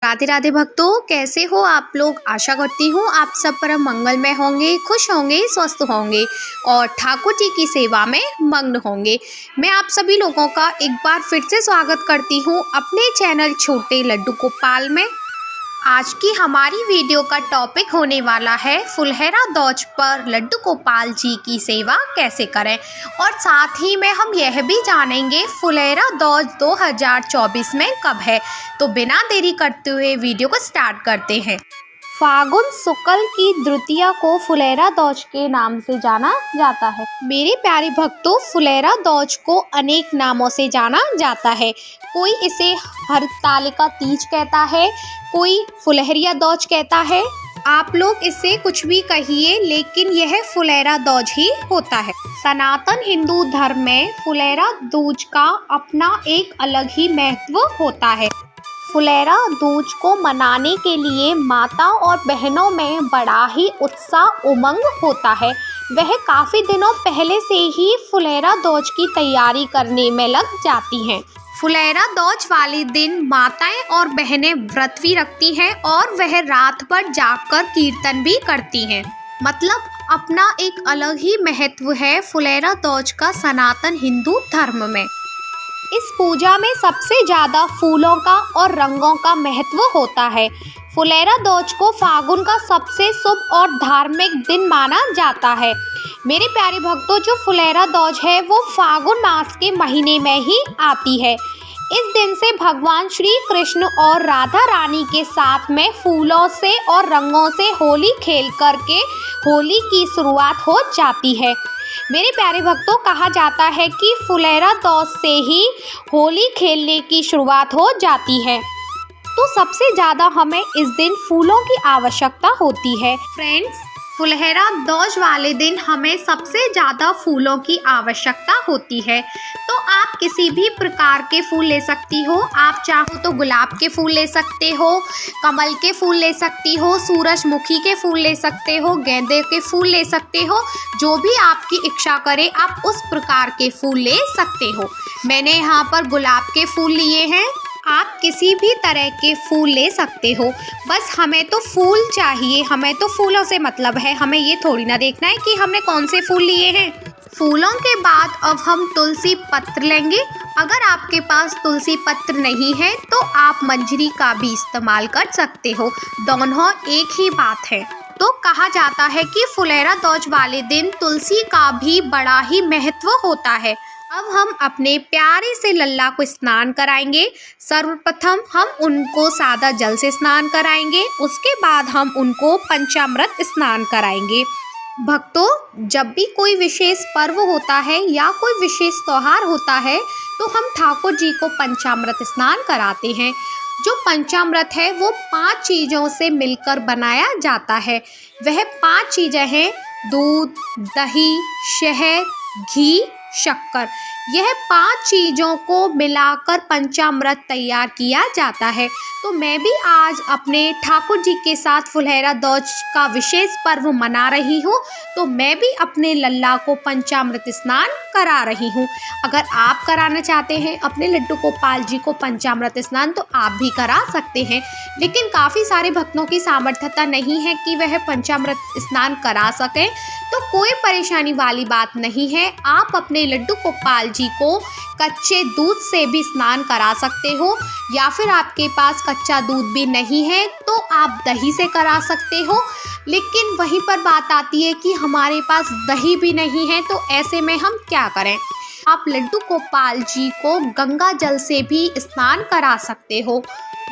राधे राधे भक्तों, कैसे हो आप लोग। आशा करती हूँ आप सब परम मंगलमय होंगे, खुश होंगे, स्वस्थ होंगे और ठाकुर जी की सेवा में मग्न होंगे। मैं आप सभी लोगों का एक बार फिर से स्वागत करती हूँ अपने चैनल छोटे लड्डू गोपाल में। आज की हमारी वीडियो का टॉपिक होने वाला है फुलहरा दौज पर लड्डू गोपाल जी की सेवा कैसे करें, और साथ ही में हम यह भी जानेंगे फुलहरा दौज 2024 में कब है। तो बिना देरी करते हुए वीडियो को स्टार्ट करते हैं। फागुन शुक्ल की द्वितीया को फुलहरा दौज के नाम से जाना जाता है। मेरे प्यारे भक्तों, फुलहरा दौज को अनेक नामों से जाना जाता है। कोई इसे हरतालिका तीज कहता है, कोई फुलहरिया दौज कहता है। आप लोग इसे कुछ भी कहिए, लेकिन यह फुलहरा दौज ही होता है। सनातन हिंदू धर्म में फुलहरा दूज का अपना एक अलग ही महत्व होता है। फुलहरा दूज को मनाने के लिए माता और बहनों में बड़ा ही उत्साह उमंग होता है। वह काफ़ी दिनों पहले से ही फुलहरा दौज की तैयारी करने में लग जाती हैं। फुलहरा दौज वाले दिन माताएं और बहनें व्रत भी रखती हैं और वह रात भर जागकर कीर्तन भी करती हैं। मतलब अपना एक अलग ही महत्व है फुलहरा दौज का सनातन हिंदू धर्म में। इस पूजा में सबसे ज़्यादा फूलों का और रंगों का महत्व होता है। फुलहरा दौज को फागुन का सबसे शुभ और धार्मिक दिन माना जाता है। मेरे प्यारे भक्तों, जो फुलहरा दौज है वो फागुन मास के महीने में ही आती है। इस दिन से भगवान श्री कृष्ण और राधा रानी के साथ में फूलों से और रंगों से होली खेल करके होली की शुरुआत हो जाती है। मेरे प्यारे भक्तों, कहा जाता है कि फुलहरा दौज से ही होली खेलने की शुरुआत हो जाती है। तो सबसे ज़्यादा हमें इस दिन फूलों की आवश्यकता होती है। फ्रेंड्स, फुलहरा दौज वाले दिन हमें सबसे ज़्यादा फूलों की आवश्यकता होती है। तो आप किसी भी प्रकार के फूल ले सकती हो। आप चाहो तो गुलाब के फूल ले सकते हो, कमल के फूल ले सकती हो, सूरजमुखी के फूल ले सकते हो, गेंदे के फूल ले सकते हो। जो भी आपकी इच्छा करे आप उस प्रकार के फूल ले सकते हो। मैंने यहाँ पर गुलाब के फूल लिए हैं। आप किसी भी तरह के फूल ले सकते हो। बस हमें तो फूल चाहिए, हमें तो फूलों से मतलब है। हमें ये थोड़ी ना देखना है कि हमने कौन से फूल लिए हैं। फूलों के बाद अब हम तुलसी पत्र लेंगे। अगर आपके पास तुलसी पत्र नहीं है तो आप मंजरी का भी इस्तेमाल कर सकते हो। दोनों एक ही बात है। तो कहा जाता है कि फुलहरा दौज वाले दिन तुलसी का भी बड़ा ही महत्व होता है। अब हम अपने प्यारे से लल्ला को स्नान कराएंगे। सर्वप्रथम हम उनको सादा जल से स्नान कराएंगे, उसके बाद हम उनको पंचामृत स्नान कराएंगे। भक्तों, जब भी कोई विशेष पर्व होता है या कोई विशेष त्योहार होता है तो हम ठाकुर जी को पंचामृत स्नान कराते हैं। जो पंचामृत है वो 5 चीज़ों से मिलकर बनाया जाता है। वह 5 चीज़ें हैं: दूध, दही, शहद, घी, शक्कर। यह 5 चीज़ों को मिलाकर पंचामृत तैयार किया जाता है। तो मैं भी आज अपने ठाकुर जी के साथ फुलहरा दौज का विशेष पर्व मना रही हूँ, तो मैं भी अपने लल्ला को पंचामृत स्नान करा रही हूँ। अगर आप कराना चाहते हैं अपने लड्डू गोपाल जी को पंचामृत स्नान तो आप भी करा सकते हैं, लेकिन काफ़ी सारे भक्तों की सामर्थ्यता नहीं है कि वह पंचामृत स्नान करा सकें। तो कोई परेशानी वाली बात नहीं है। आप अपने लड्डू गोपाल जी को कच्चे दूध से भी स्नान करा सकते हो, या फिर आपके पास कच्चा दूध भी नहीं है तो आप दही से करा सकते हो। लेकिन वहीं पर बात आती है कि हमारे पास दही भी नहीं है, तो ऐसे में हम क्या करें। आप लड्डू गोपाल जी को गंगा जल से भी स्नान करा सकते हो,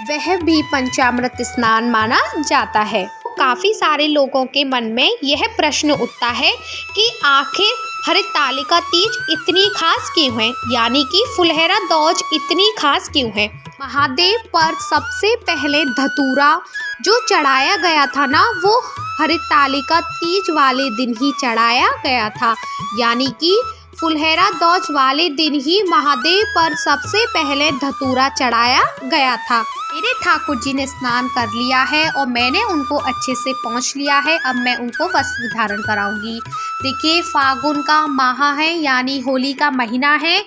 वह भी पंचामृत स्नान माना जाता है। काफ़ी सारे लोगों के मन में यह प्रश्न उठता है कि आखिर हरतालिका तीज इतनी खास क्यों है, यानी कि फुलहरा दौज इतनी खास क्यों है। महादेव पर सबसे पहले धतूरा जो चढ़ाया गया था ना, वो हरतालिका तीज वाले दिन ही चढ़ाया गया था। यानी कि फुलहरा दौज वाले दिन ही महादेव पर सबसे पहले धतूरा चढ़ाया गया था। मेरे ठाकुर जी ने स्नान कर लिया है और मैंने उनको अच्छे से पोंछ लिया है। अब मैं उनको वस्त्र धारण कराऊंगी। देखिए, फागुन का माह है, यानी होली का महीना है,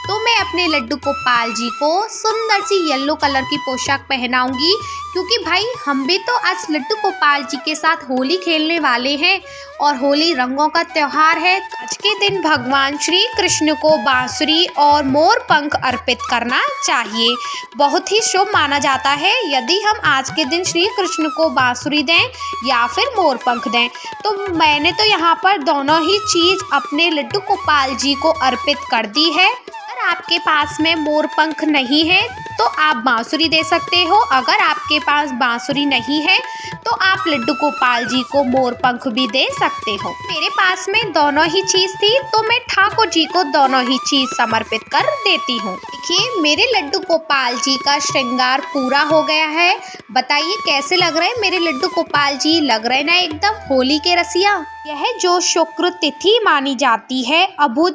तो मैं अपने लड्डू गोपाल जी को सुंदर सी येलो कलर की पोशाक पहनाऊंगी। क्योंकि भाई हम भी तो आज लड्डू गोपाल जी के साथ होली खेलने वाले हैं और होली रंगों का त्योहार है। तो आज के दिन भगवान श्री कृष्ण को बांसुरी और मोर पंख अर्पित करना चाहिए। बहुत ही शुभ माना जाता है यदि हम आज के दिन श्री कृष्ण को बांसुरी दें या फिर मोर पंख दें। तो मैंने तो यहाँ पर दोनों ही चीज़ अपने लड्डू गोपाल जी को अर्पित कर दी है। अगर आपके पास में मोर पंख नहीं है तो आप बांसुरी दे सकते हो। अगर आपके पास बांसुरी नहीं है तो आप लड्डू गोपाल जी को मोर पंख भी दे सकते हो। मेरे पास में दोनों ही चीज़ थी तो मैं ठाकुर जी को दोनों ही चीज़ समर्पित कर देती हूँ। देखिए मेरे लड्डू गोपाल जी का श्रृंगार पूरा हो गया है। बताइए कैसे लग रहे हैं मेरे लड्डू गोपाल जी? लग रहे ना एकदम होली के रसिया। यह जो शुक्र तिथि मानी जाती है अबुझ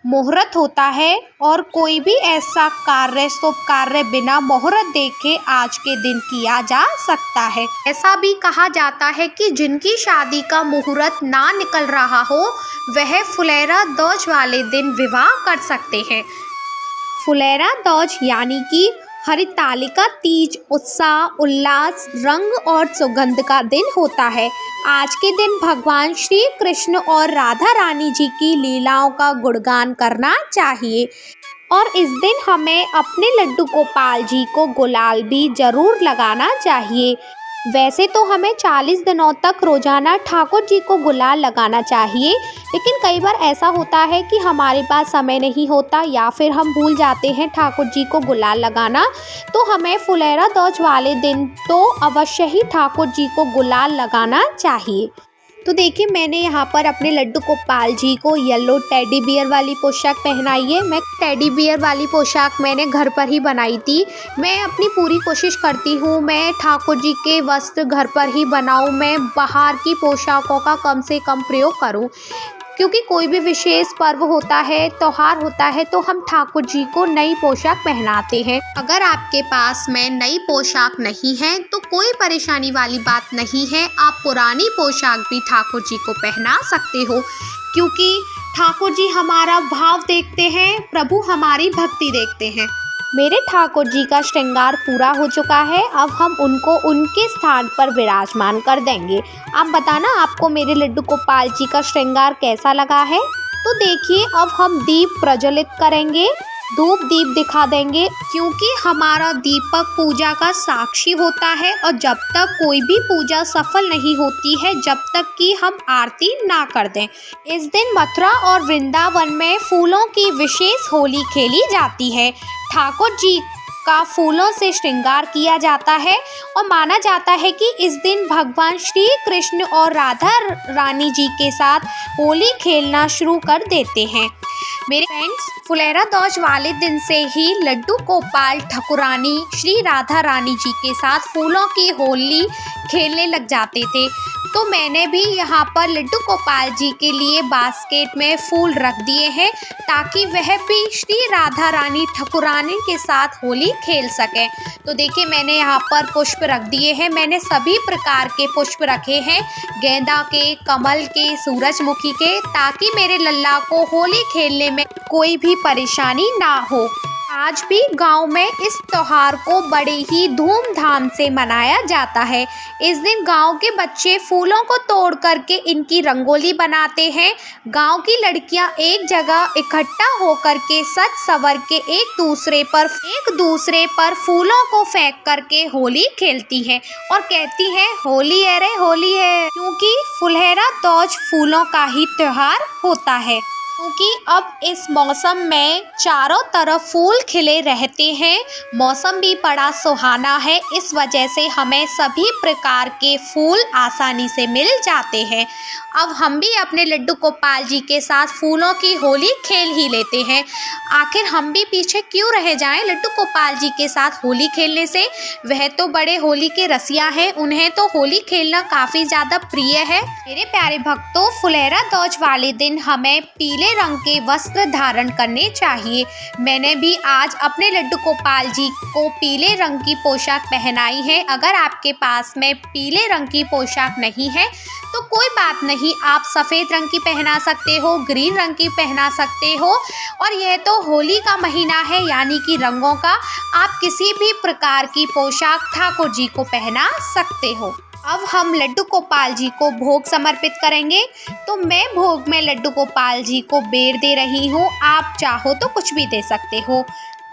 मुहूर्त होता है और कोई भी ऐसा कार्य शुभ कार्य बिना मुहूर्त देखे आज के दिन किया जा सकता है। ऐसा भी कहा जाता है कि जिनकी शादी का मुहूर्त ना निकल रहा हो वह फुलेरा दौज वाले दिन विवाह कर सकते हैं। फुलेरा दौज यानी कि हरितालिका तीज उत्साह उल्लास रंग और सुगंध का दिन होता है। आज के दिन भगवान श्री कृष्ण और राधा रानी जी की लीलाओं का गुणगान करना चाहिए और इस दिन हमें अपने लड्डू गोपाल जी को गुलाल भी जरूर लगाना चाहिए। वैसे तो हमें 40 दिनों तक रोजाना ठाकुर जी को गुलाल लगाना चाहिए, लेकिन कई बार ऐसा होता है कि हमारे पास समय नहीं होता या फिर हम भूल जाते हैं ठाकुर जी को गुलाल लगाना। तो हमें फुलेरा दौज वाले दिन तो अवश्य ही ठाकुर जी को गुलाल लगाना चाहिए। तो देखिए मैंने यहाँ पर अपने लड्डू गोपाल जी को येलो टेडी बियर वाली पोशाक पहनाई है। मैं टेडी बियर वाली पोशाक मैंने घर पर ही बनाई थी। मैं अपनी पूरी कोशिश करती हूँ मैं ठाकुर जी के वस्त्र घर पर ही बनाऊँ, मैं बाहर की पोशाकों का कम से कम प्रयोग करूँ, क्योंकि कोई भी विशेष पर्व होता है त्योहार होता है तो हम ठाकुर जी को नई पोशाक पहनाते हैं। अगर आपके पास में नई पोशाक नहीं है तो कोई परेशानी वाली बात नहीं है, आप पुरानी पोशाक भी ठाकुर जी को पहना सकते हो, क्योंकि ठाकुर जी हमारा भाव देखते हैं, प्रभु हमारी भक्ति देखते हैं। मेरे ठाकुर जी का श्रृंगार पूरा हो चुका है। अब हम उनको उनके स्थान पर विराजमान कर देंगे। आप बताना आपको मेरे लड्डू गोपाल जी का श्रृंगार कैसा लगा है। तो देखिए अब हम दीप प्रज्वलित करेंगे, धूप दीप दिखा देंगे, क्योंकि हमारा दीपक पूजा का साक्षी होता है और जब तक कोई भी पूजा सफल नहीं होती है जब तक कि हम आरती ना कर दें। इस दिन मथुरा और वृंदावन में फूलों की विशेष होली खेली जाती है। ठाकुर जी का फूलों से श्रृंगार किया जाता है और माना जाता है कि इस दिन भगवान श्री कृष्ण और राधा रानी जी के साथ होली खेलना शुरू कर देते हैं। मेरे फ्रेंड्स फुलेरा दौज वाले दिन से ही लड्डू गोपाल ठाकुरानी श्री राधा रानी जी के साथ फूलों की होली खेलने लग जाते थे। तो मैंने भी यहाँ पर लड्डू गोपाल जी के लिए बास्केट में फूल रख दिए हैं ताकि वह भी श्री राधा रानी ठाकुरानी के साथ होली खेल सकें। तो देखिए मैंने यहाँ पर पुष्प रख दिए हैं। मैंने सभी प्रकार के पुष्प रखे हैं, गेंदा के, कमल के, सूरजमुखी के, ताकि मेरे लल्ला को होली खेलने में कोई भी परेशानी ना हो। आज भी गांव में इस त्योहार को बड़े ही धूमधाम से मनाया जाता है। इस दिन गांव के बच्चे फूलों को तोड़ करके इनकी रंगोली बनाते हैं। गांव की लड़कियां एक जगह इकट्ठा होकर के सज सवर के एक दूसरे पर फूलों को फेंक करके होली खेलती हैं और कहती हैं होली है रे होली है, क्योंकि फुलेरा दौज फूलों का ही त्योहार होता है। क्योंकि अब इस मौसम में चारों तरफ फूल खिले रहते हैं, मौसम भी बड़ा सुहाना है, इस वजह से हमें सभी प्रकार के फूल आसानी से मिल जाते हैं। अब हम भी अपने लड्डू गोपाल जी के साथ फूलों की होली खेल ही लेते हैं। आखिर हम भी पीछे क्यों रह जाएं लड्डू गोपाल जी के साथ होली खेलने से? वह तो बड़े होली के रसिया हैं, उन्हें तो होली खेलना काफ़ी ज़्यादा प्रिय है। मेरे प्यारे भक्तों फुलेरा दौज वाले दिन हमें पीले पीले रंग के वस्त्र धारण करने चाहिए। मैंने भी आज अपने लड्डू गोपाल जी को पीले रंग की पोशाक पहनाई है। अगर आपके पास में पीले रंग की पोशाक नहीं है तो कोई बात नहीं, आप सफ़ेद रंग की पहना सकते हो, ग्रीन रंग की पहना सकते हो। और यह तो होली का महीना है, यानी कि रंगों का। आप किसी भी प्रकार की पोशाक ठाकुर जी को पहना सकते हो। अब हम लड्डू गोपाल जी को भोग समर्पित करेंगे। तो मैं भोग में लड्डू गोपाल जी को बेर दे रही हूँ, आप चाहो तो कुछ भी दे सकते हो।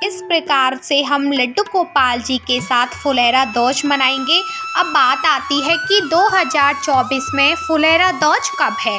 इस प्रकार से हम लड्डू गोपाल जी के साथ फुलेरा दौज मनाएंगे। अब बात आती है कि 2024 में फुलेरा दौज कब है।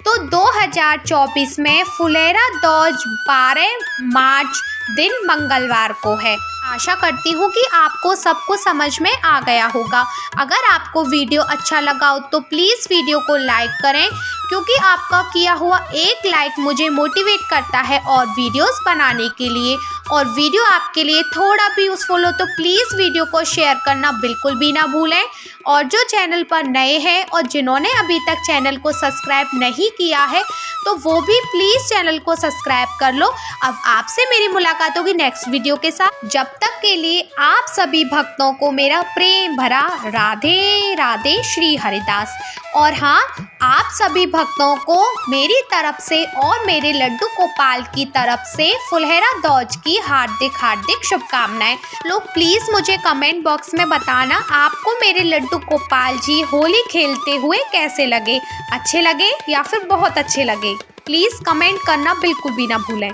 तो 2024 में फुलेरा दौज 12 मार्च दिन मंगलवार को है। आशा करती हूँ कि आपको सब कुछ समझ में आ गया होगा। अगर आपको वीडियो अच्छा लगा हो तो प्लीज़ वीडियो को लाइक करें, क्योंकि आपका किया हुआ एक लाइक मुझे मोटिवेट करता है और वीडियोस बनाने के लिए। और वीडियो आपके लिए थोड़ा भी यूज़फुल हो तो प्लीज़ वीडियो को शेयर करना बिल्कुल भी ना भूलें। और जो चैनल पर नए हैं और जिन्होंने अभी तक चैनल को सब्सक्राइब नहीं किया है तो वो भी प्लीज़ चैनल को सब्सक्राइब कर लो। अब आपसे मेरी मुलाकात होगी नेक्स्ट वीडियो के साथ। जब तक के लिए आप सभी भक्तों को मेरा प्रेम भरा राधे राधे श्री हरिदास। और हाँ, आप सभी भक्तों को मेरी तरफ से और मेरे लड्डू गोपाल की तरफ से फुलेरा दौज की हार्दिक हार्दिक शुभकामनाएं। लोग प्लीज़ मुझे कमेंट बॉक्स में बताना आपको मेरे लड्डू गोपाल जी होली खेलते हुए कैसे लगे, अच्छे लगे या फिर बहुत अच्छे लगे। प्लीज़ कमेंट करना बिल्कुल भी ना भूलें।